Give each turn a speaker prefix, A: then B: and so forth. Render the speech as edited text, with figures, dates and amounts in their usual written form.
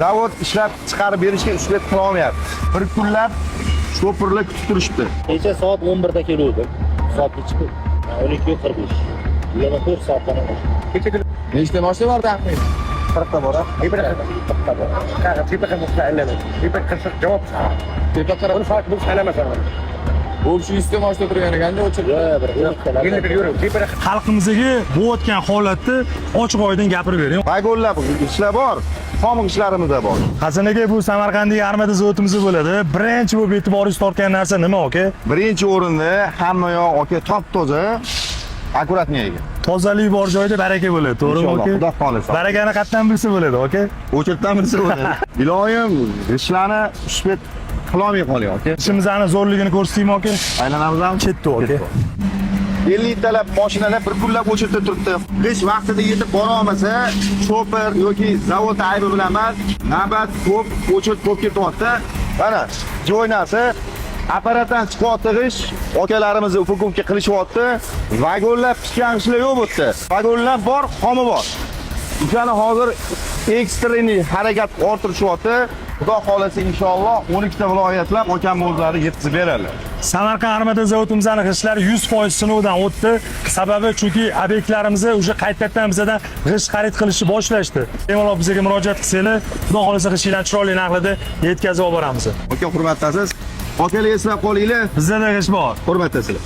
A: Zavod ishlab chiqarib berishga uslub qila olmayapti. Bir kunlab shoferlar kutib turishdi.
B: Kecha soat 11da keluvdim. Soat nechi? 12:45. 24 soatdan kecha
C: Nechta mashina bor taxminan?
B: 40 ta bor. Javob.
C: Tepa qarab
B: Bu salamasa.
C: o'sha 100 ta mashina turgan ekanda o'chirib.
D: Xalqimizga bu o'tgan holatni ochiq oydin gapirib bering.
A: Vagonlar ishlar bor, xom ishlarimiz bor.
D: Hasan aka, bu Samarqanddagi armada zavodimiz bo'ladi. Birinchi bo'lib e'tiboringiz tortgan narsa nima, aka?
A: Birinchi o'rinda hamma yoq aka top-toza, akkuratniy ekan.
D: Tozalik bor joyda baraka bo'ladi, to'g'rimi,
A: Inshaalloh,
D: aka?
A: Xudo xolisa.
D: Barakani qayerdan bilsa bo'ladi, aka?
A: O'chirtdan bilsa bo'ladi. Iloyim ishlarni ushbet qilolmay qolgan aka.
D: Ishimizni zo'rligini ko'rsatdingmi, aka?
A: Aylanamiz ham.
D: Ketdi, aka.
A: 50 talab mashinalar bir kunlab o'chirib turibdi. Hech vaqtida yetib bora olmasa, shofer yoki zavod aybi bilan emas, navbat ko'p o'chirib ko'p ketyapti. Mana jo'ynasi apparatdan chiqyapti g'ish, akalarimiz ufukumga qilishyapti. Vagonlar pishgan ishlar yo'q bu yerda. Vagonlar bor, xomi bor. O'shani hozir ekstreniy harakat orttirishyapti. Xudo xolasa inshaalloh 12 ta viloyatlar akam o'zlari yetkazib beradilar.
D: Samarqand armada zavodimizning g'ishlari 100% sinovdan o'tdi. Sababi chunki obyektlarimizni o'sha qaytadan bizdan g'isht xarid qilishni boshlashdi. Bemalol bizga murojaat qilsanglar, xudo xolasa g'ishinglarni chiroyli narxlarda yetkazib olib boramiz.
A: Aka hurmatdasiz. Akalar eslab qolinglar.
D: Bizda g'isht bor.
A: Hurmatdasizlar.